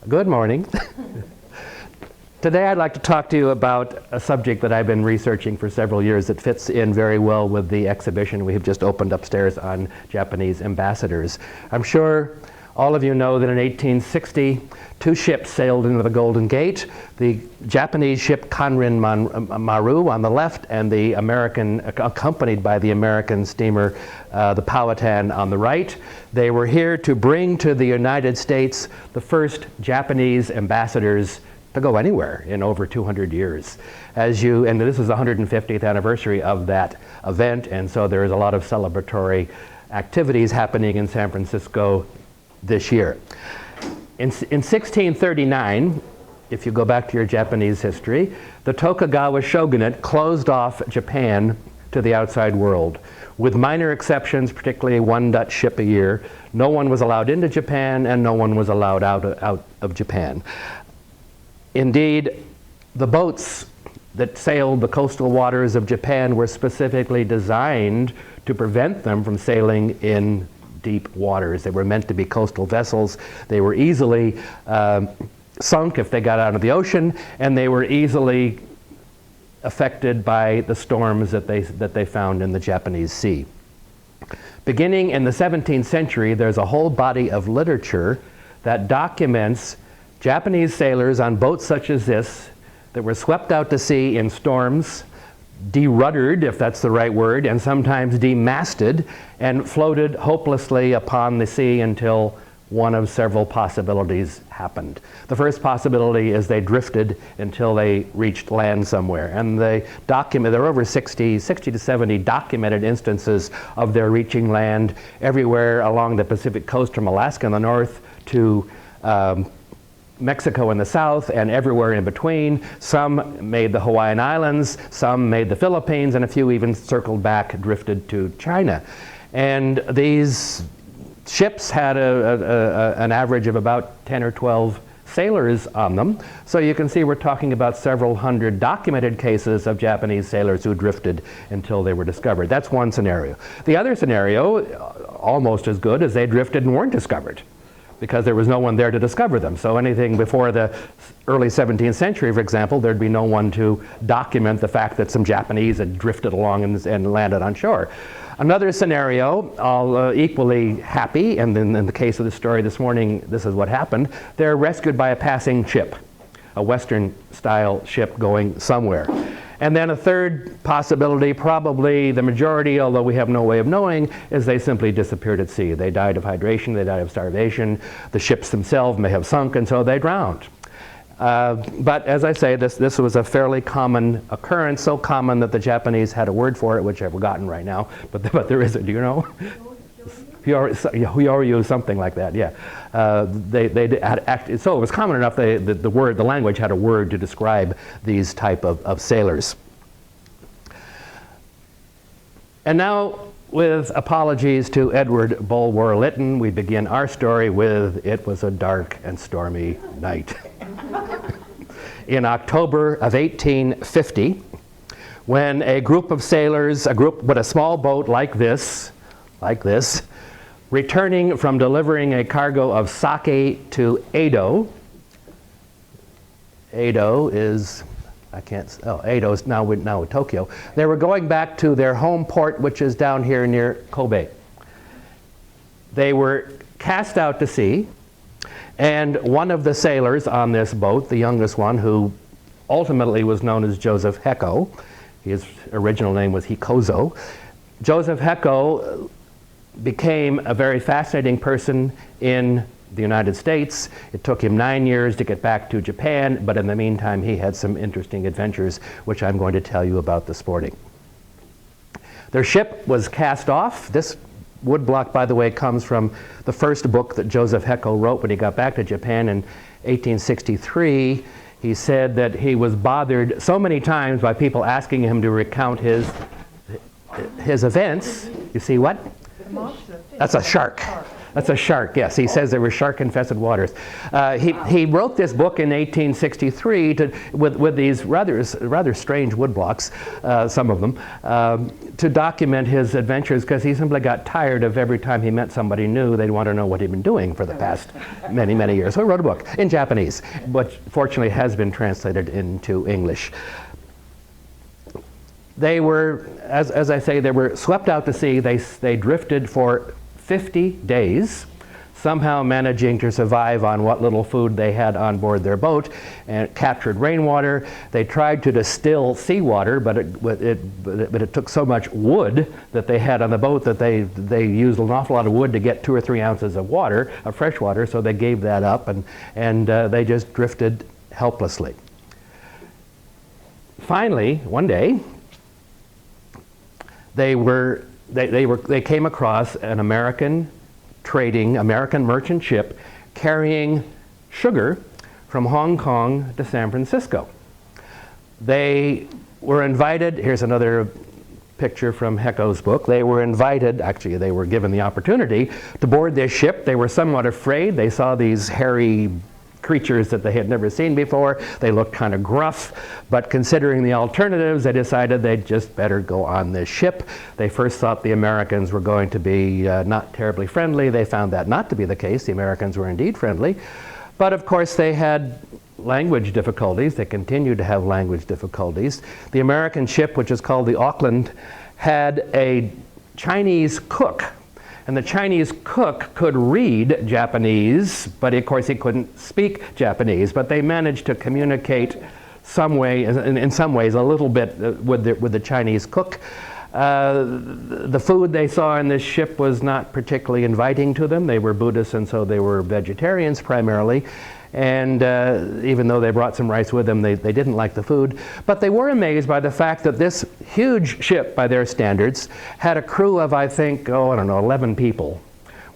Good morning. Today I'd like to talk to you about a subject that I've been researching for several years that fits in very well with the exhibition we have just opened upstairs on Japanese ambassadors. I'm sure all of you know that in 1860, two ships sailed into the Golden Gate. The Japanese ship Kanrin Maru on the left, and the American, accompanied by the American steamer the Powhatan on the right. They were here to bring to the United States the first Japanese ambassadors to go anywhere in over 200 years. And this is the 150th anniversary of that event, and so there is a lot of celebratory activities happening in San Francisco this year. In 1639, if you go back to your Japanese history, the Tokugawa shogunate closed off Japan to the outside world. With minor exceptions, particularly one Dutch ship a year, no one was allowed into Japan and no one was allowed out of Japan. Indeed, the boats that sailed the coastal waters of Japan were specifically designed to prevent them from sailing in deep waters. They were meant to be coastal vessels. They were easily sunk if they got out of the ocean, and they were easily affected by the storms that they found in the Japanese Sea. Beginning in the 17th century, there's a whole body of literature that documents Japanese sailors on boats such as this that were swept out to sea in storms, de-ruddered, if that's the right word, and sometimes demasted, and floated hopelessly upon the sea until one of several possibilities happened. The first possibility is they drifted until they reached land somewhere. And there are over 60 to 70 documented instances of their reaching land everywhere along the Pacific coast from Alaska in the north to Mexico in the south, and everywhere in between. Some made the Hawaiian Islands, some made the Philippines, and a few even circled back, drifted to China. And these ships had an average of about 10 or 12 sailors on them. So you can see we're talking about several hundred documented cases of Japanese sailors who drifted until they were discovered. That's one scenario. The other scenario, almost as good, is they drifted and weren't discovered, because there was no one there to discover them. So anything before the early 17th century, for example, there'd be no one to document the fact that some Japanese had drifted along and landed on shore. Another scenario, equally happy, and in the case of the story this morning, this is what happened. They're rescued by a passing ship, a Western-style ship going somewhere. And then a third possibility, probably the majority, although we have no way of knowing, is they simply disappeared at sea. They died of hydration, they died of starvation, the ships themselves may have sunk, and so they drowned. But as I say, this was a fairly common occurrence, so common that the Japanese had a word for it, which I've forgotten right now, but there is it, do you know? Hyoryu, something like that, yeah. So it was common enough the language had a word to describe these type of sailors. And now, with apologies to Edward Bulwer-Lytton, we begin our story with "It was a dark and stormy night." In October of 1850, when a group of sailors, with a small boat like this, returning from delivering a cargo of sake to Edo. Edo is now Tokyo. They were going back to their home port, which is down here near Kobe. They were cast out to sea, and one of the sailors on this boat, the youngest one, who ultimately was known as Joseph Heco, his original name was Hikozo. Joseph Heco became a very fascinating person in the United States. It took him 9 years to get back to Japan, but in the meantime he had some interesting adventures, which I'm going to tell you about this morning. Their ship was cast off. This woodblock, by the way, comes from the first book that Joseph Heco wrote when he got back to Japan in 1863. He said that he was bothered so many times by people asking him to recount his events. You see what? That's a shark. That's a shark, yes. He says there were shark-infested waters. He wrote this book in 1863 with these rather strange woodblocks, some of them, to document his adventures, because he simply got tired of every time he met somebody new, they'd want to know what he'd been doing for the past many, many years. So he wrote a book in Japanese, but fortunately has been translated into English. They were, as I say, they were swept out to sea. They drifted for 50 days, somehow managing to survive on what little food they had on board their boat, and captured rainwater. They tried to distill seawater, but it took so much wood that they had on the boat that they used an awful lot of wood to get 2 or 3 ounces of water, of fresh water, so they gave that up, and they just drifted helplessly. Finally, one day, they came across an American merchant ship carrying sugar from Hong Kong to San Francisco. They were invited, here's another picture from Heco's book. They were invited, actually they were given the opportunity to board this ship. They were somewhat afraid. They saw these hairy creatures that they had never seen before. They looked kind of gruff, but considering the alternatives, they decided they'd just better go on this ship. They first thought the Americans were going to be not terribly friendly. They found that not to be the case. The Americans were indeed friendly, but of course they had language difficulties. They continued to have language difficulties. The American ship, which is called the Auckland, had a Chinese cook. And the Chinese cook could read Japanese, but of course he couldn't speak Japanese. But they managed to communicate some way, in some ways, a little bit with the Chinese cook. The food they saw in this ship was not particularly inviting to them. They were Buddhists, and so they were vegetarians primarily. And even though they brought some rice with them, they didn't like the food. But they were amazed by the fact that this huge ship, by their standards, had a crew of, I think, 11 people.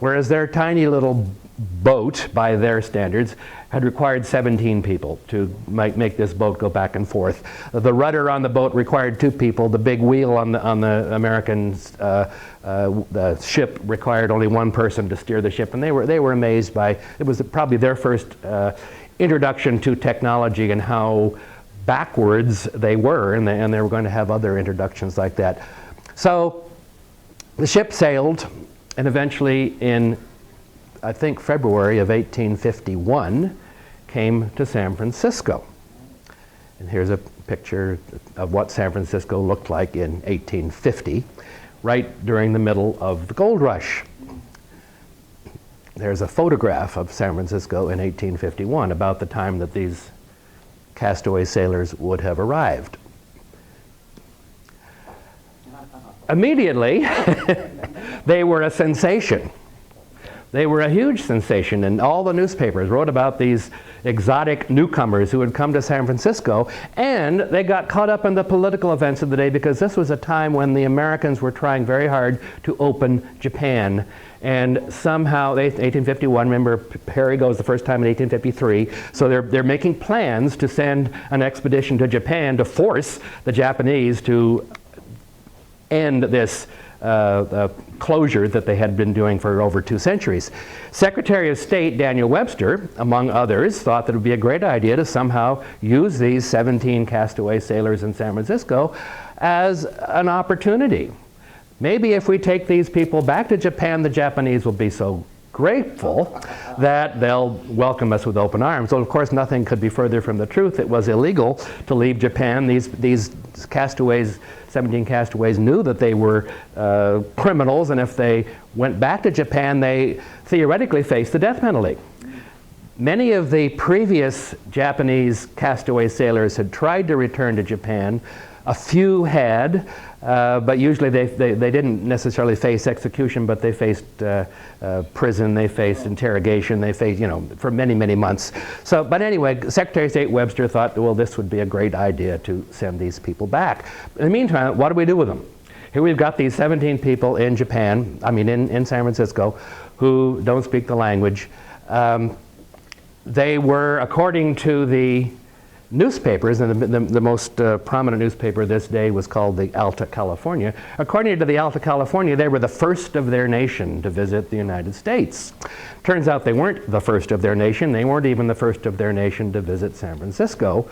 Whereas their tiny little boat, by their standards, had required 17 people to make this boat go back and forth. The rudder on the boat required 2 people. The big wheel on the American the ship required only 1 person to steer the ship. And they were amazed by, it was probably their first introduction to technology and how backwards they were, and they were going to have other introductions like that. So the ship sailed, and eventually in, I think, February of 1851, came to San Francisco. And here's a picture of what San Francisco looked like in 1850, right during the middle of the gold rush. There's a photograph of San Francisco in 1851, about the time that these Castaway sailors would have arrived. Immediately, they were a sensation. They were a huge sensation, and all the newspapers wrote about these exotic newcomers who had come to San Francisco, and they got caught up in the political events of the day, because this was a time when the Americans were trying very hard to open Japan. And somehow, 1851, remember, Perry goes the first time in 1853, so they're making plans to send an expedition to Japan to force the Japanese to end this closure that they had been doing for over 2 centuries. Secretary of State Daniel Webster, among others, thought that it would be a great idea to somehow use these 17 castaway sailors in San Francisco as an opportunity. Maybe if we take these people back to Japan, the Japanese will be so grateful that they'll welcome us with open arms. So of course nothing could be further from the truth. It was illegal to leave Japan. These castaways, 17 castaways, knew that they were criminals, and if they went back to Japan, they theoretically faced the death penalty. Many of the previous Japanese castaway sailors had tried to return to Japan. A few had, but usually they didn't necessarily face execution, but they faced prison, they faced interrogation, they faced, for many, many months. So, but anyway, Secretary of State Webster thought, well, this would be a great idea to send these people back. In the meantime, what do we do with them? Here we've got these 17 people in Japan, in San Francisco, who don't speak the language. They were, according to the newspapers, and the most prominent newspaper this day was called the Alta California. According to the Alta California, they were the first of their nation to visit the United States. Turns out they weren't the first of their nation. They weren't even the first of their nation to visit San Francisco.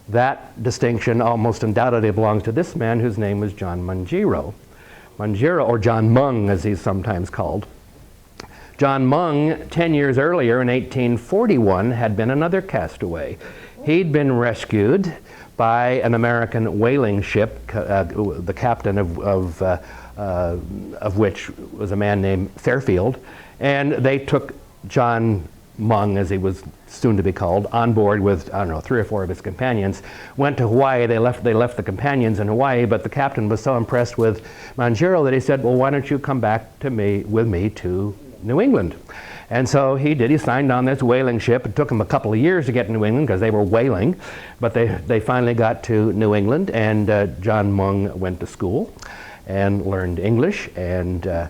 That distinction almost undoubtedly belongs to this man whose name was John Mungiro. Mungiro, or John Mung as he's sometimes called. John Mung, 10 years earlier in 1841, had been another castaway. He'd been rescued by an American whaling ship, the captain of which was a man named Fairfield, and they took John Mung, as he was soon to be called, on board with, I don't know, 3 or 4 of his companions, went to Hawaii. They left the companions in Hawaii, but the captain was so impressed with Mungiro that he said, well, why don't you come back with me to New England? And so he did. He signed on this whaling ship. It took him a couple of years to get to New England because they were whaling, but they finally got to New England, and John Mung went to school and learned English and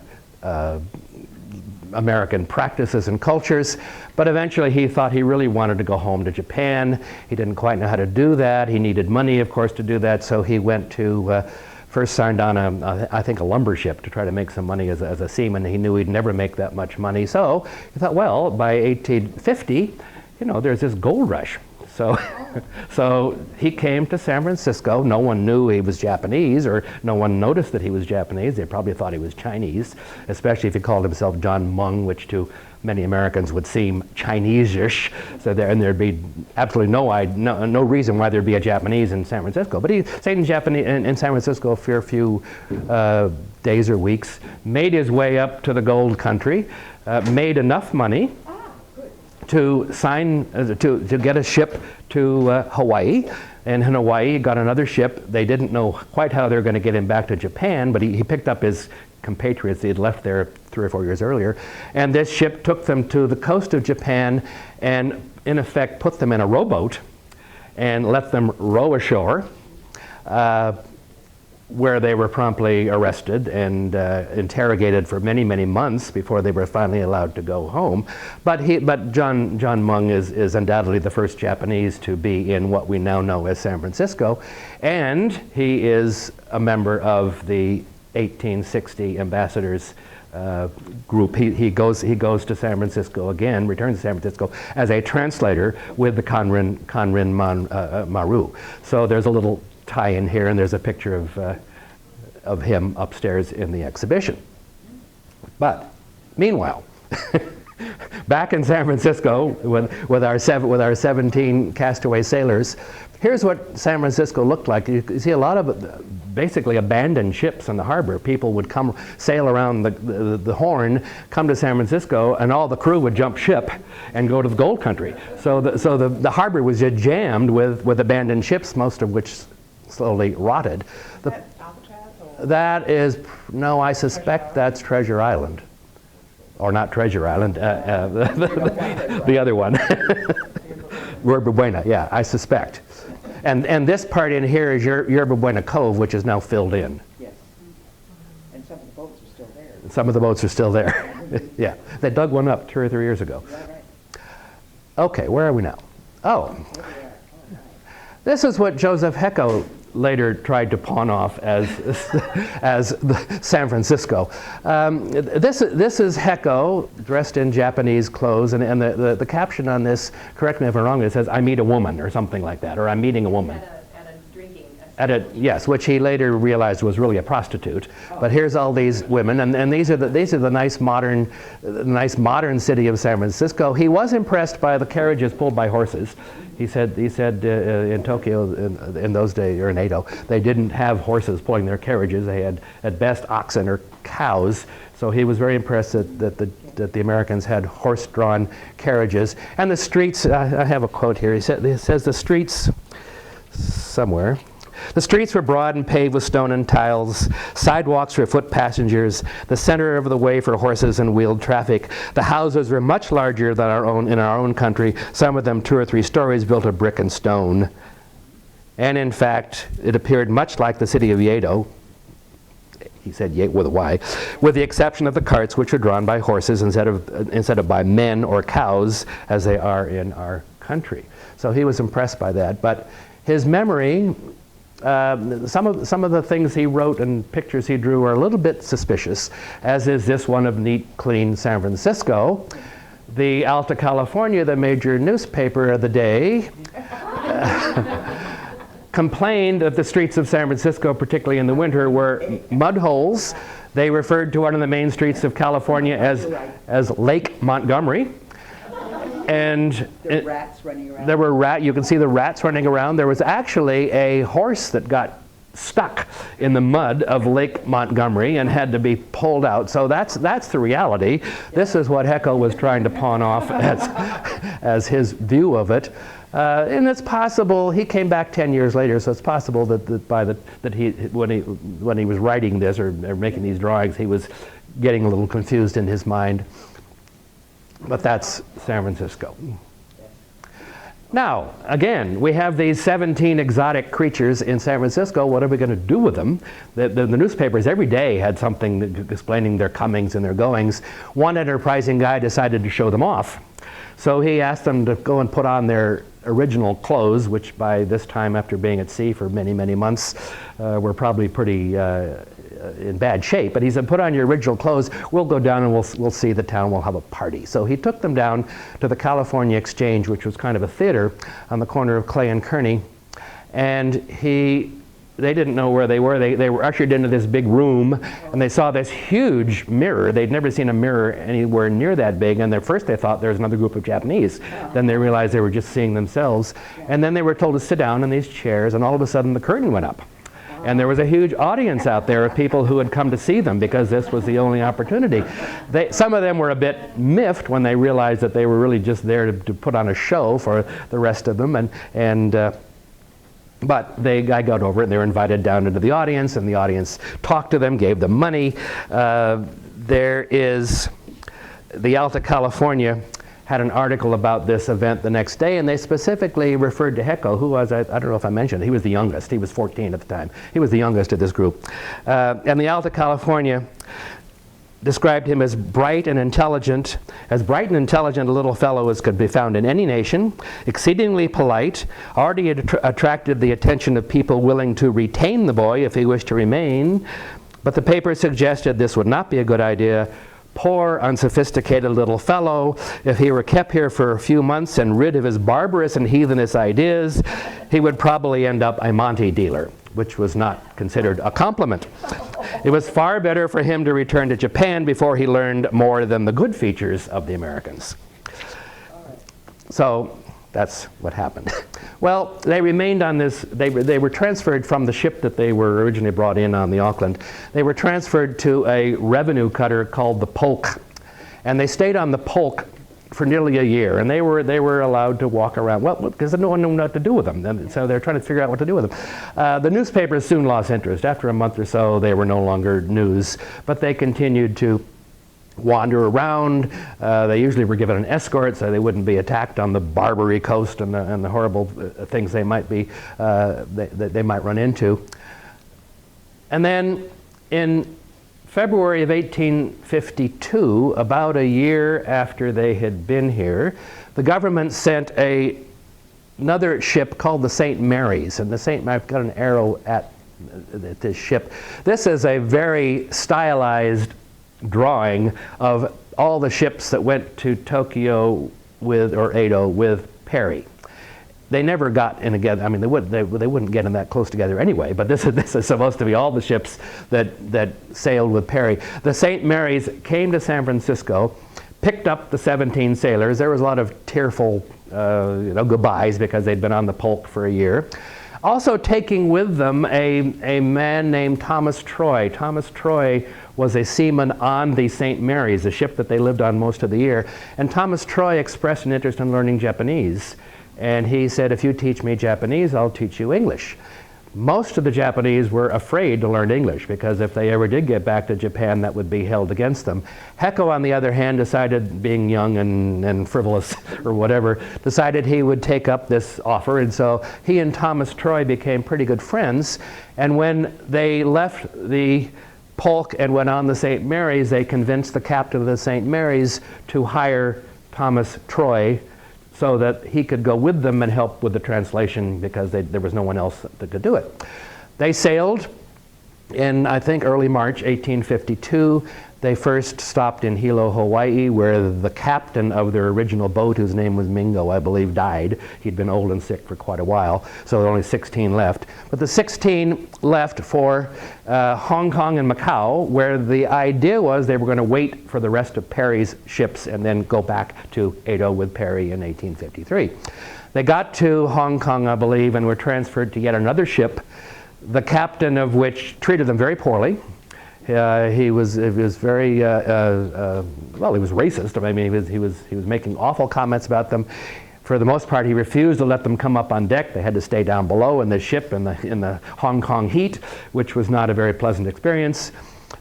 American practices and cultures, but eventually he thought he really wanted to go home to Japan. He didn't quite know how to do that. He needed money, of course, to do that, so he went to first signed on I think a lumber ship to try to make some money as a seaman. He knew he'd never make that much money, so he thought, well, by 1850, you know, there's this gold rush. So, so he came to San Francisco. No one knew he was Japanese, or no one noticed that he was Japanese. They probably thought he was Chinese, especially if he called himself John Mung, which to many Americans would seem Chinese-ish. So there'd be absolutely no reason why there'd be a Japanese in San Francisco. But he stayed in San Francisco for a few days or weeks, made his way up to the gold country, made enough money to get a ship to Hawaii. And in Hawaii, he got another ship. They didn't know quite how they were going to get him back to Japan, but he picked up his compatriots. He had left there 3 or 4 years earlier. And this ship took them to the coast of Japan and, in effect, put them in a rowboat and let them row ashore, where they were promptly arrested and interrogated for many, many months before they were finally allowed to go home. But John Mung is undoubtedly the first Japanese to be in what we now know as San Francisco, and he is a member of the 1860 ambassadors group. He goes to San Francisco again, returns to San Francisco as a translator with the Conrin Maru. So there's a little tie-in here, and there's a picture of him upstairs in the exhibition. But meanwhile, back in San Francisco with our 17 castaway sailors, here's what San Francisco looked like. You see a lot of basically abandoned ships in the harbor. People would come sail around the Horn, come to San Francisco, and all the crew would jump ship and go to the gold country. So the harbor was just jammed with abandoned ships, most of which slowly rotted. That is, no, I suspect that's Treasure Island. Or not Treasure Island, the other one. Yerba Buena, yeah, I suspect. And this part in here is Yerba Buena Cove, which is now filled in. Yes. And some of the boats are still there. Some of the boats are still there. Yeah, they dug one up 2 or 3 years ago. Right. Okay, where are we now? Oh, this is what Joseph Heco later tried to pawn off as San Francisco. This is Heco dressed in Japanese clothes, and the caption on this, correct me if I'm wrong, it says, "I meet a woman," or something like that, or "I'm meeting a woman." At a yes, which he later realized was really a prostitute. But here's all these women, and these are the nice modern city of San Francisco. He was impressed by the carriages pulled by horses. He said in Tokyo in those days, or in Edo, they didn't have horses pulling their carriages. They had at best oxen or cows. So he was very impressed that the Americans had horse-drawn carriages. And the streets, I have a quote here. He says the streets somewhere. The streets were broad and paved with stone and tiles, sidewalks for foot passengers, the center of the way for horses and wheeled traffic. The houses were much larger than in our own country, some of them 2 or 3 stories built of brick and stone. And in fact, it appeared much like the city of Yedo, he said yay with a Y, with the exception of the carts, which are drawn by horses instead of by men or cows, as they are in our country. So he was impressed by that. But his memory, some of the things he wrote and pictures he drew are a little bit suspicious, as is this one of neat, clean San Francisco. The Alta California, the major newspaper of the day, complained that the streets of San Francisco, particularly in the winter, were mud holes. They referred to one of the main streets of California as Lake Montgomery. And There were rats running around. There were you can see the rats running around. There was actually a horse that got stuck in the mud of Lake Montgomery and had to be pulled out. So that's the reality. This is what Heco was trying to pawn off as his view of it. And it's possible he came back 10 years later, so it's possible that he when he was writing this or making these drawings, he was getting a little confused in his mind. But that's San Francisco. Now, again, we have these 17 exotic creatures in San Francisco. What are we going to do with them? The newspapers every day had something explaining their comings and their goings. One enterprising guy decided to show them off. So he asked them to go and put on their original clothes, which by this time, after being at sea for many, many months, were probably pretty in bad shape. But he said, put on your original clothes, we'll go down and we'll see the town, we'll have a party. So he took them down to the California Exchange, which was kind of a theater on the corner of Clay and Kearny. And they didn't know where they were. They were ushered into this big room, and they saw this huge mirror. They'd never seen a mirror anywhere near that big, and at first they thought there was another group of Japanese. Then they realized they were just seeing themselves. And then they were told to sit down in these chairs, and all of a sudden the curtain went up. And there was a huge audience out there of people who had come to see them because this was the only opportunity. Some of them were a bit miffed when they realized that they were really just there to put on a show for the rest of them. But I got over it, and they were invited down into the audience, and the audience talked to them, gave them money. There is the Alta California had an article about this event the next day, and they specifically referred to Heco, who was, I don't know if I mentioned, he was the youngest. He was 14 at the time. He was the youngest of this group. And the Alta California described him as bright and intelligent, a little fellow as could be found in any nation, exceedingly polite, already attracted the attention of people willing to retain the boy if he wished to remain. But the paper suggested this would not be a good idea. Poor, unsophisticated little fellow, if he were kept here for a few months and rid of his barbarous and heathenish ideas, he would probably end up a Monte dealer, which was not considered a compliment. It was far better for him to return to Japan before he learned more than the good features of the Americans. So that's what happened. Well, they remained on this, they were transferred from the ship that they were originally brought in on the Auckland. They were transferred to a revenue cutter called the Polk. And they stayed on the Polk for nearly a year, and they were allowed to walk around, well, because no one knew what to do with them, and so they're trying to figure out what to do with them. The newspapers soon lost interest. After a month or so, they were no longer news, but they continued to wander around. They usually were given an escort so they wouldn't be attacked on the Barbary Coast and the horrible things they might be they might run into. And then in February of 1852, about a year after they had been here, the government sent another ship called the St. Mary's, and I've got an arrow at this ship. This is a very stylized drawing of all the ships that went to Tokyo or Edo with Perry. They never got in together. I mean, they wouldn't get in that close together anyway. But this is supposed to be all the ships that sailed with Perry. The St. Mary's came to San Francisco, picked up the 17 sailors. There was a lot of tearful, goodbyes because they'd been on the Polk for a year. Also taking with them a man named Thomas Troy. Thomas Troy was a seaman on the St. Mary's, the ship that they lived on most of the year. And Thomas Troy expressed an interest in learning Japanese. And he said, if you teach me Japanese, I'll teach you English. Most of the Japanese were afraid to learn English because if they ever did get back to Japan, that would be held against them. Heco, on the other hand, decided, being young and frivolous or whatever, decided he would take up this offer. And so he and Thomas Troy became pretty good friends. And when they left the Polk and went on the St. Mary's, they convinced the captain of the St. Mary's to hire Thomas Troy so that he could go with them and help with the translation because there was no one else that could do it. They sailed in, I think, early March 1852. They first stopped in Hilo, Hawaii, where the captain of their original boat, whose name was Mingo, I believe, died. He'd been old and sick for quite a while, so there were only 16 left. But the 16 left for Hong Kong and Macau, where the idea was they were going to wait for the rest of Perry's ships and then go back to Edo with Perry in 1853. They got to Hong Kong, I believe, and were transferred to yet another ship, the captain of which treated them very poorly. He was very well. He was racist. I mean, he was making awful comments about them. For the most part, he refused to let them come up on deck. They had to stay down below in the ship in the Hong Kong heat, which was not a very pleasant experience.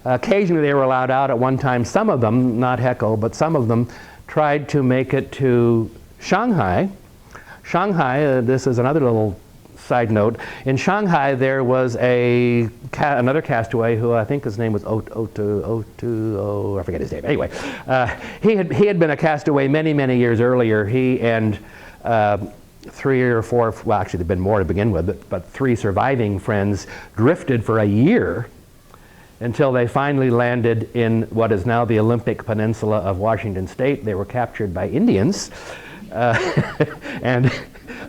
Occasionally, they were allowed out. At one time, some of them, not Heco, but some of them, tried to make it to Shanghai. Shanghai. This is another little side note. In Shanghai, there was another castaway who I think his name was I forget his name. Anyway, he had been a castaway many, many years earlier. He and 3 or 4, well, actually there'd been more to begin with, but 3 surviving friends drifted for a year until they finally landed in what is now the Olympic Peninsula of Washington State. They were captured by Indians, and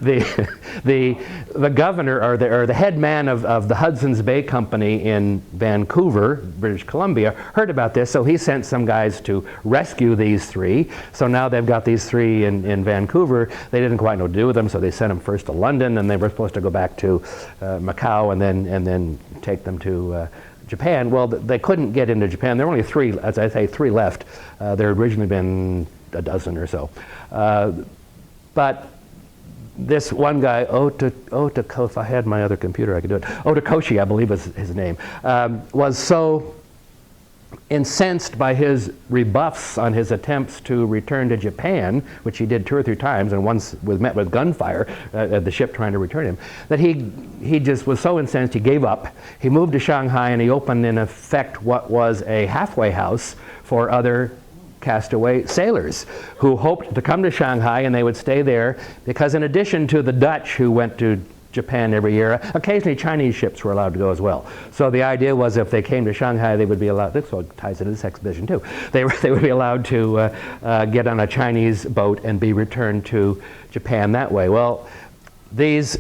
the governor or the head man of the Hudson's Bay Company in Vancouver, British Columbia, heard about this, so he sent some guys to rescue these 3. So now they've got these 3 in Vancouver. They didn't quite know what to do with them, so they sent them first to London, and they were supposed to go back to Macau and then take them to Japan. Well, they couldn't get into Japan. There were only 3, as I say, 3 left. There had originally been a dozen or so. But this one guy, if I had my other computer, I could do it. Otokoshi, I believe is his name, was so incensed by his rebuffs on his attempts to return to Japan, which he did 2 or 3 times, and once was met with gunfire at the ship trying to return him, that he just was so incensed he gave up. He moved to Shanghai and he opened, in effect, what was a halfway house for other castaway sailors who hoped to come to Shanghai, and they would stay there because, in addition to the Dutch who went to Japan every year, occasionally Chinese ships were allowed to go as well. So the idea was if they came to Shanghai, they would be allowed, this ties into this exhibition too, they would be allowed to get on a Chinese boat and be returned to Japan that way. Well, these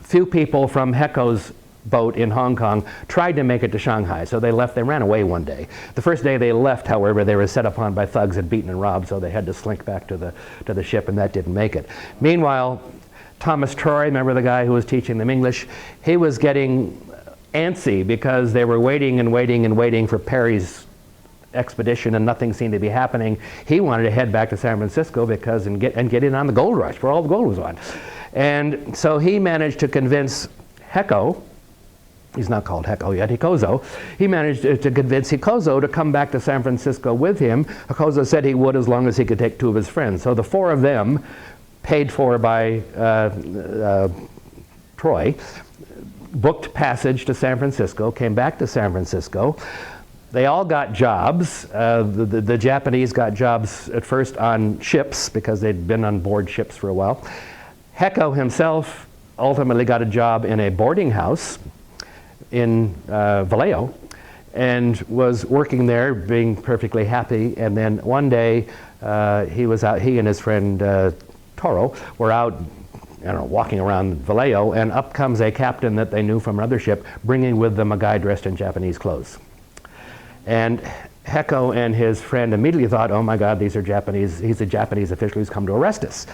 few people from Heco's boat in Hong Kong tried to make it to Shanghai, so they ran away one day. The first day they left, however, they were set upon by thugs and beaten and robbed, so they had to slink back to the ship, and that didn't make it. Meanwhile, Thomas Troy, remember the guy who was teaching them English, he was getting antsy because they were waiting and waiting and waiting for Perry's expedition, and nothing seemed to be happening. He wanted to head back to San Francisco and get in on the gold rush, where all the gold was on. And so he managed to convince Heco, he's not called Heco yet, Hecozo. He managed to convince Hecozo to come back to San Francisco with him. Hecozo said he would as long as he could take 2 of his friends. So the 4 of them, paid for by Troy, booked passage to San Francisco, came back to San Francisco. They all got jobs. The Japanese got jobs at first on ships because they'd been on board ships for a while. Heco himself ultimately got a job in a boarding house in Vallejo and was working there, being perfectly happy. And then one day he and his friend Toro were out, walking around Vallejo, and up comes a captain that they knew from another ship, bringing with them a guy dressed in Japanese clothes. And Heco and his friend immediately thought, oh my God, he's a Japanese official who's come to arrest us.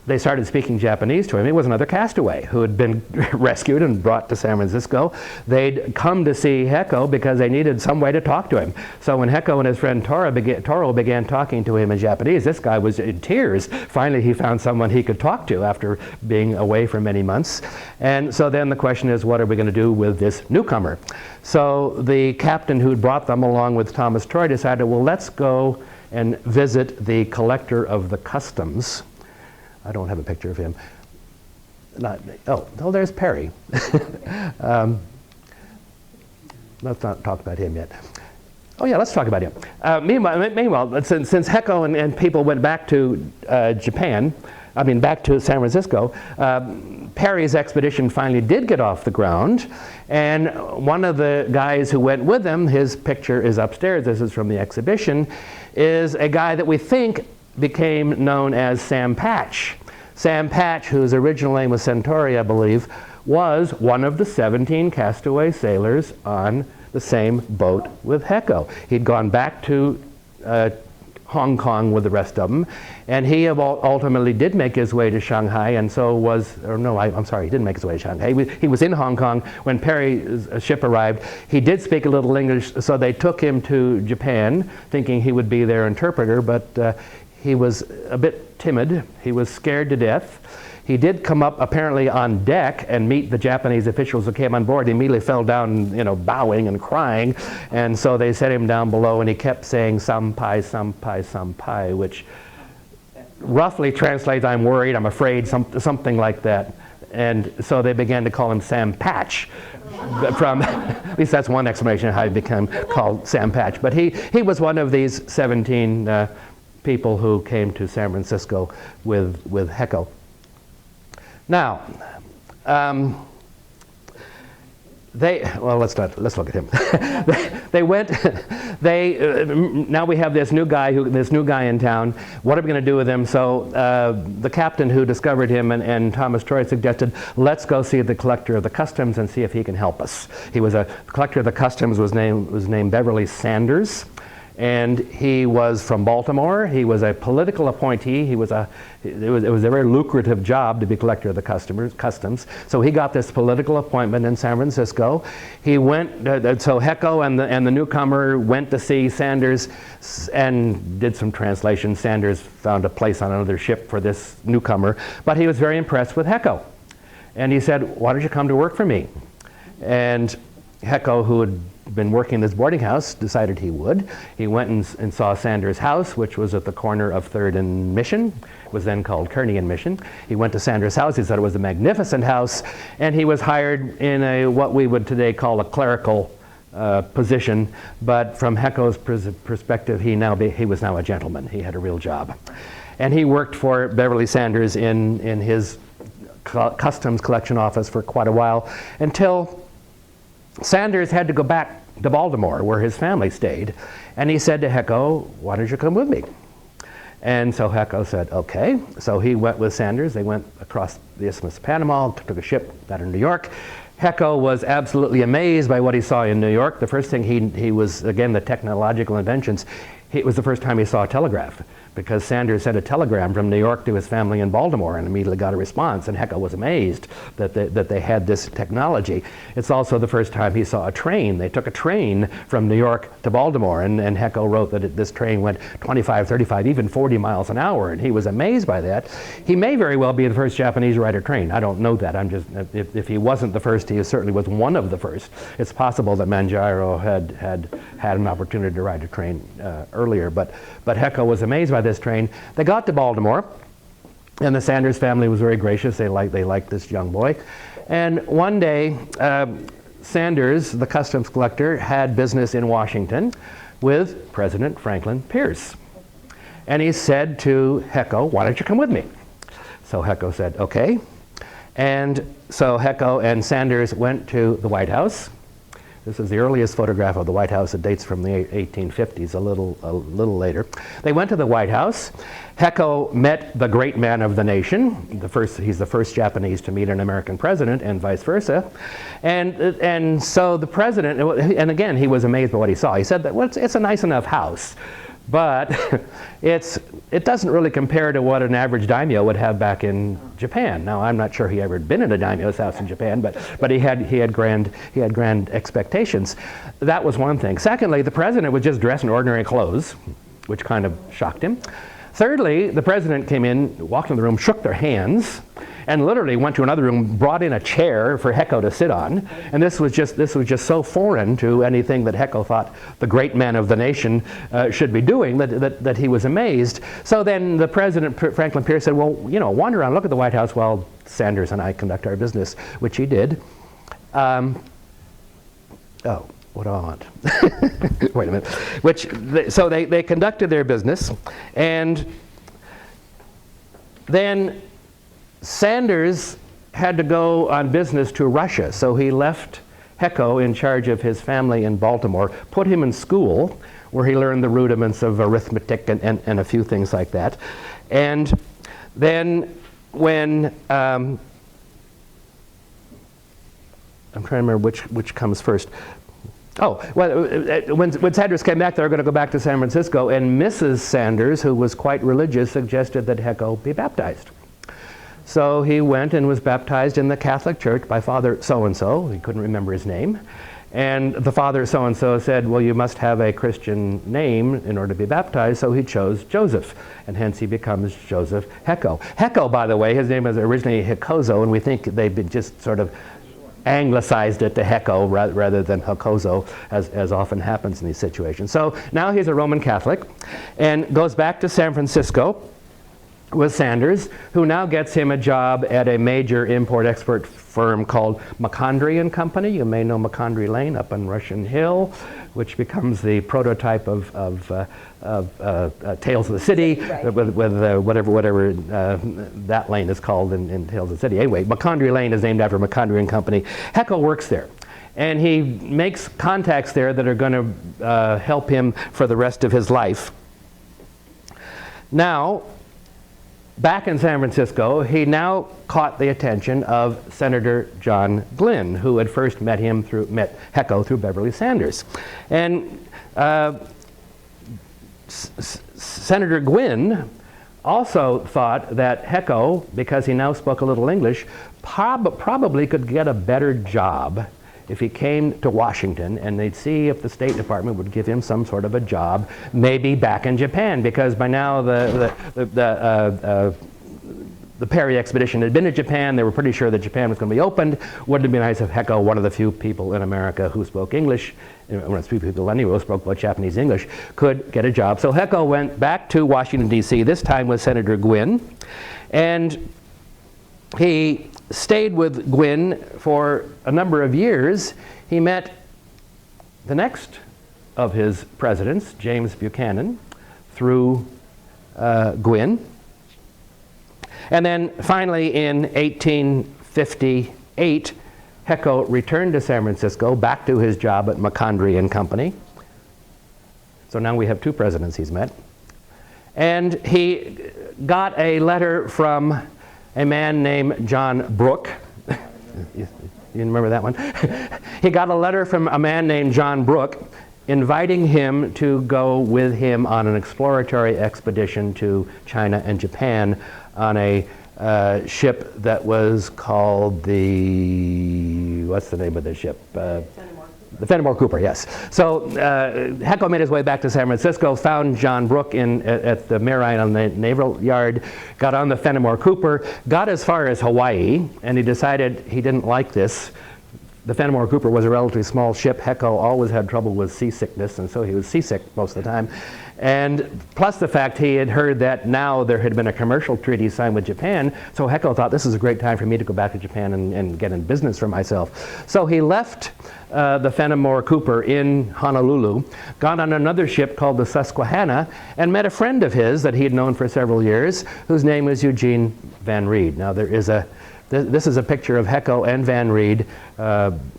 They started speaking Japanese to him. He was another castaway who had been rescued and brought to San Francisco. They'd come to see Heco because they needed some way to talk to him. So when Heco and his friend Toro began talking to him in Japanese, this guy was in tears. Finally, he found someone he could talk to after being away for many months. And so then the question is, what are we going to do with this newcomer? So the captain who'd brought them, along with Thomas Troy, decided, well, let's go and visit the collector of the customs. I don't have a picture of him. There's Perry. let's not talk about him yet. Oh yeah, let's talk about him. Meanwhile, since Heco and people went back to back to San Francisco, Perry's expedition finally did get off the ground, and one of the guys who went with him, his picture is upstairs, this is from the exhibition, is a guy that we think became known as Sam Patch. Sam Patch, whose original name was Centauri, I believe, was one of the 17 Castaway sailors on the same boat with Heco. He'd gone back to Hong Kong with the rest of them, and he ultimately did make his way to Shanghai, and so was, I'm sorry, he didn't make his way to Shanghai. He was in Hong Kong when Perry's ship arrived. He did speak a little English, so they took him to Japan, thinking he would be their interpreter, but he was a bit timid. He was scared to death. He did come up apparently on deck and meet the Japanese officials who came on board. He immediately fell down, bowing and crying. And so they set him down below, and he kept saying, "Sampai, sampai, sampai," which roughly translates, "I'm worried, I'm afraid," something like that. And so they began to call him Sam Patch. At least that's one explanation of how he became called Sam Patch. But he was one of these 17 people who came to San Francisco with Heco. Now, let's look at him. Now we have this new guy in town. What are we going to do with him? So the captain who discovered him and Thomas Troy suggested, let's go see the collector of the customs and see if he can help us. He was the collector of the customs was named Beverly Sanders. And he was from Baltimore. He was a political appointee. It was a very lucrative job to be collector of the customs. So he got this political appointment in San Francisco. He went, so Heco and the newcomer went to see Sanders and did some translation. Sanders found a place on another ship for this newcomer, but he was very impressed with Heco. And he said, "Why don't you come to work for me?" And Heco, who had been working in this boarding house, decided he would. He went and saw Sanders' house, which was at the corner of 3rd and Mission. It was then called Kearny and Mission. He went to Sanders' house. He said it was a magnificent house, and he was hired in what we would today call a clerical position. But from Heco's perspective, he was now a gentleman. He had a real job. And he worked for Beverly Sanders in his customs collection office for quite a while, until Sanders had to go back to Baltimore, where his family stayed, and he said to Heco, "Why don't you come with me?" And so Heco said, "Okay." So he went with Sanders. They went across the Isthmus of Panama, took a ship out of New York. Heco was absolutely amazed by what he saw in New York. The first thing he was, again, the technological inventions. It was the first time he saw a telegraph, because Sanders sent a telegram from New York to his family in Baltimore and immediately got a response, and Heco was amazed that they had this technology. It's also the first time he saw a train. They took a train from New York to Baltimore, and Heco wrote that this train went 25, 35, even 40 miles an hour, and he was amazed by that. He may very well be the first Japanese to ride a train. I don't know that. If he wasn't the first, he certainly was one of the first. It's possible that Manjiro had an opportunity to ride a train earlier, but Heco was amazed by this train. They got to Baltimore, and the Sanders family was very gracious. They liked this young boy. And one day, Sanders, the customs collector, had business in Washington with President Franklin Pierce. And he said to Heco, "Why don't you come with me?" So Heco said, "Okay." And so Heco and Sanders went to the White House. This is the earliest photograph of the White House. It dates from the 1850s, a little later. They went to the White House. Heco met the great man of the nation. He's the first Japanese to meet an American president, and vice versa. And so the president, and again, he was amazed by what he saw. He said that, well, it's a nice enough house, but it doesn't really compare to what an average daimyo would have back in Japan. Now, I'm not sure he ever had been in a daimyo's house in Japan, but he had grand expectations. That was one thing. Secondly, the president was just dressed in ordinary clothes, which kind of shocked him. Thirdly, the president came in, walked in the room, shook their hands, and literally went to another room, brought in a chair for Heco to sit on. And this was just so foreign to anything that Heco thought the great man of the nation should be doing that he was amazed. So then the president, Franklin Pierce, said, "Well, wander around, look at the White House while Sanders and I conduct our business," which he did. what do I want? Wait a minute. So they conducted their business, and then Sanders had to go on business to Russia, so he left Heco in charge of his family in Baltimore, put him in school where he learned the rudiments of arithmetic and a few things like that. And then when I'm trying to remember which comes first. Oh, well, when Sanders came back, they were going to go back to San Francisco, and Mrs. Sanders, who was quite religious, suggested that Heco be baptized. So he went and was baptized in the Catholic Church by Father so-and-so. He couldn't remember his name. And the Father so-and-so said, well, you must have a Christian name in order to be baptized, so he chose Joseph, and hence he becomes Joseph Heco. Heco, by the way, his name was originally Hecozo, and we think they've just sort of anglicized it to Heco rather than Hecozo, as often happens in these situations. So now he's a Roman Catholic and goes back to San Francisco with Sanders, who now gets him a job at a major import-export firm called McCondry and Company. You may know McCondry Lane up on Russian Hill, which becomes the prototype of Tales of the City, right, with whatever that lane is called in Tales of the City. Anyway, McCondry Lane is named after McCondry and Company. Heco works there, and he makes contacts there that are going to help him for the rest of his life. Now, back in San Francisco, he now caught the attention of Senator John Glynn, who had first met Heco through Beverly Sanders. And Senator Glynn also thought that Heco, because he now spoke a little English, probably could get a better job if he came to Washington, and they'd see if the State Department would give him some sort of a job, maybe back in Japan, because by now the Perry expedition had been to Japan. They were pretty sure that Japan was going to be opened. Wouldn't it be nice if Heco, one of the few people in America who spoke English, one of the few people anyway who spoke both Japanese and English, could get a job? So Heco went back to Washington, D.C., this time with Senator Gwynn, and he stayed with Gwynn for a number of years. He met the next of his presidents, James Buchanan, through Gwynn. And then finally in 1858, Heco returned to San Francisco, back to his job at McCondry and Company. So now we have two presidents he's met. And he got a letter from a man named John Brooke. You remember that one? He got a letter from a man named John Brooke inviting him to go with him on an exploratory expedition to China and Japan on a ship that was called what's the name of the ship? The Fenimore Cooper, yes. So Heco made his way back to San Francisco, found John Brooke at the Marine on the Naval Yard, got on the Fenimore Cooper, got as far as Hawaii, and he decided he didn't like this. The Fenimore Cooper was a relatively small ship. Heco always had trouble with seasickness, and so he was seasick most of the time. And plus the fact he had heard that now there had been a commercial treaty signed with Japan, so Heco thought this is a great time for me to go back to Japan and get in business for myself. So he left the Fenimore Cooper in Honolulu, got on another ship called the Susquehanna, and met a friend of his that he had known for several years, whose name was Eugene Van Reed. Now this is a picture of Heco and Van Reed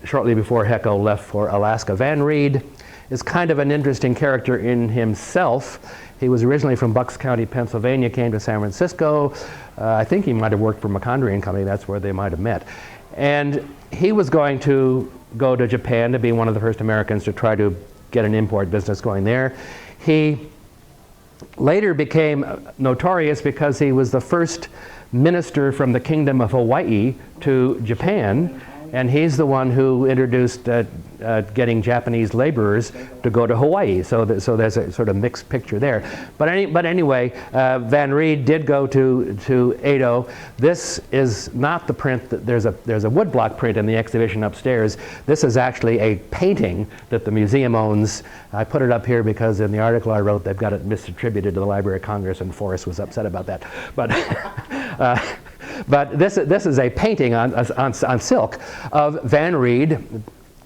shortly before Heco left for Alaska. Van Reed is kind of an interesting character in himself. He was originally from Bucks County, Pennsylvania, came to San Francisco. I think he might have worked for McCondry and Company. That's where they might have met. And he was going to go to Japan to be one of the first Americans to try to get an import business going there. He later became notorious because he was the first minister from the Kingdom of Hawaii to Japan, and he's the one who introduced getting Japanese laborers to go to Hawaii. So there's a sort of mixed picture there. But anyway, Van Reed did go to Edo. This is not the print. There's a woodblock print in the exhibition upstairs. This is actually a painting that the museum owns. I put it up here because in the article I wrote, they've got it misattributed to the Library of Congress, and Forrest was upset about that. But this is a painting on silk of Van Reed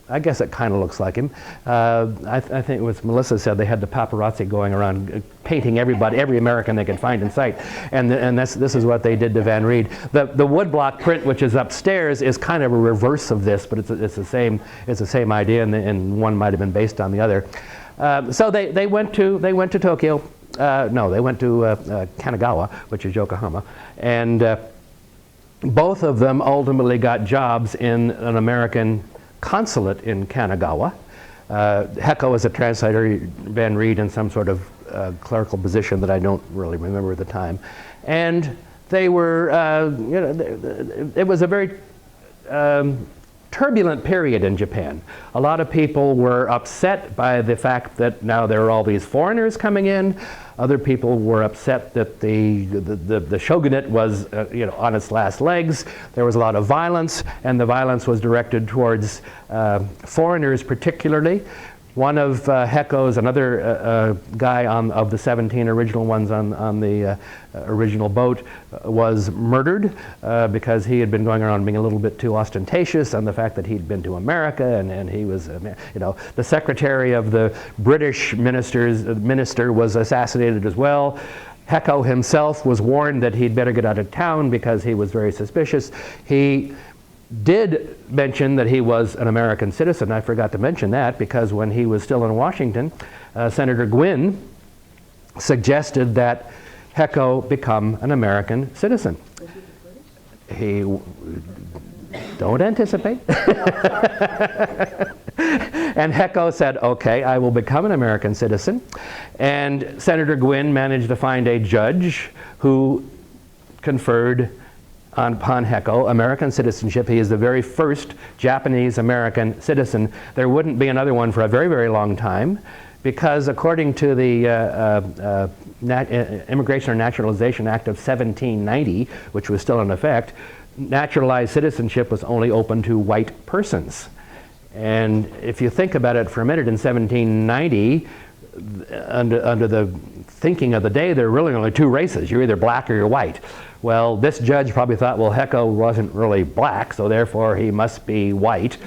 I guess it kind of looks like him. I think it was Melissa said they had the paparazzi going around painting everybody, every American they could find in sight, and this is what they did to Van Reed. The woodblock print, which is upstairs, is kind of a reverse of this, but it's the same idea, and one might have been based on the other. So they went to Tokyo. No, they went to Kanagawa, which is Yokohama, and both of them ultimately got jobs in an American consulate in Kanagawa. Heco was a translator, Van Reed in some sort of clerical position that I don't really remember at the time. And they were, it was a very turbulent period in Japan. A lot of people were upset by the fact that now there are all these foreigners coming in. Other people were upset that the shogunate was on its last legs. There was a lot of violence, and the violence was directed towards foreigners particularly. One of Heco's, another guy of the 17 original ones on the original boat, was murdered because he had been going around being a little bit too ostentatious, and the fact that he'd been to America, and he was, the secretary of the British minister was assassinated as well. Heco himself was warned that he'd better get out of town because he was very suspicious. He did mention that he was an American citizen. I forgot to mention that because when he was still in Washington, Senator Gwynne suggested that Heco become an American citizen. He don't anticipate. And Heco said, okay, I will become an American citizen. And Senator Gwynne managed to find a judge who conferred upon Heco American citizenship. He is the very first Japanese-American citizen. There wouldn't be another one for a very, very long time because according to the Immigration and Naturalization Act of 1790, which was still in effect, naturalized citizenship was only open to white persons. And if you think about it for a minute, in 1790, under the thinking of the day, there were really only two races. You're either black or you're white. Well, this judge probably thought, well, Heco wasn't really black, so therefore he must be white,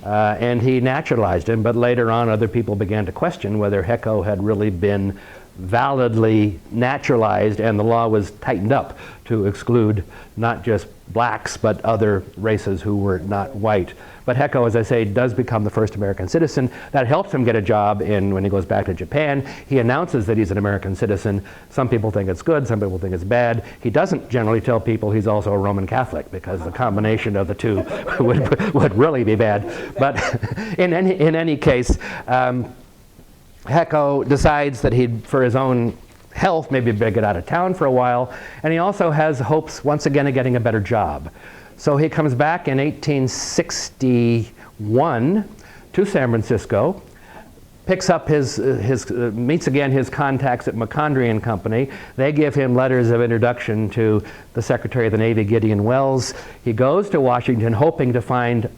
and he naturalized him. But later on, other people began to question whether Heco had really been validly naturalized, and the law was tightened up to exclude not just blacks, but other races who were not white. But Heco, as I say, does become the first American citizen. That helps him get a job when he goes back to Japan. He announces that he's an American citizen. Some people think it's good, some people think it's bad. He doesn't generally tell people he's also a Roman Catholic because the combination of the two would really be bad. But in any case, Heco decides that for his own health, maybe better get out of town for a while, and he also has hopes once again of getting a better job. So he comes back in 1861 to San Francisco, picks up meets again his contacts at McCondry and Company. They give him letters of introduction to the Secretary of the Navy, Gideon Welles. He goes to Washington hoping to find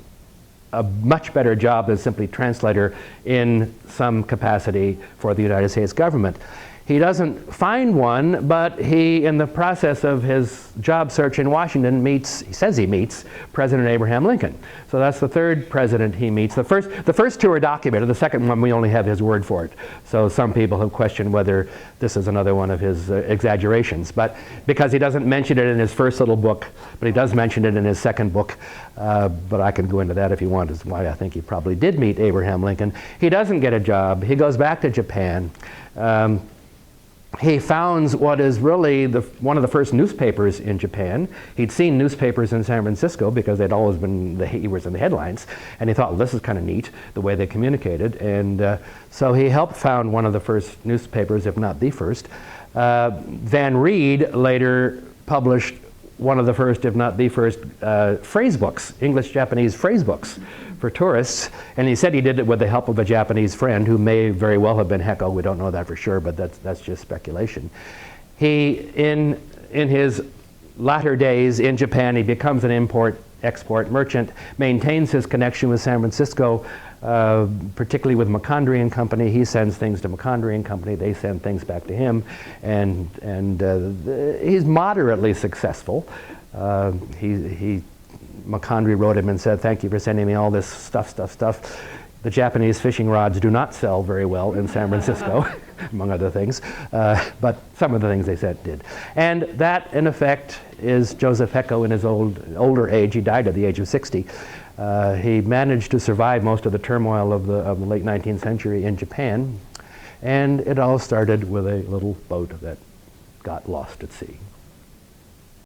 a much better job than simply translator in some capacity for the United States government. He doesn't find one, but he, in the process of his job search in Washington, he says he meets President Abraham Lincoln. So that's the third president he meets. The first two are documented. The second one, we only have his word for it. So some people have questioned whether this is another one of his exaggerations. But because he doesn't mention it in his first little book, but he does mention it in his second book, but I can go into that if you want, is why I think he probably did meet Abraham Lincoln. He doesn't get a job. He goes back to Japan. He founds what is really one of the first newspapers in Japan. He'd seen newspapers in San Francisco because they'd always been, he was in the headlines, and he thought, well, this is kind of neat, the way they communicated. And so he helped found one of the first newspapers, if not the first. Van Reed later published one of the first, if not the first, phrase books, English-Japanese phrase books for tourists. And he said he did it with the help of a Japanese friend who may very well have been Heco. We don't know that for sure, but that's just speculation. He, in his latter days in Japan, he becomes an import-export merchant, maintains his connection with San Francisco, particularly with McCondry and Company. He sends things to McCondry and Company. They send things back to him, and he's moderately successful. He McCondry wrote him and said, "Thank you for sending me all this stuff. The Japanese fishing rods do not sell very well in San Francisco," among other things, but some of the things they said did. And that, in effect, is Joseph Heco in his older age. He died at the age of 60. He managed to survive most of the turmoil of the late 19th century in Japan, and it all started with a little boat that got lost at sea.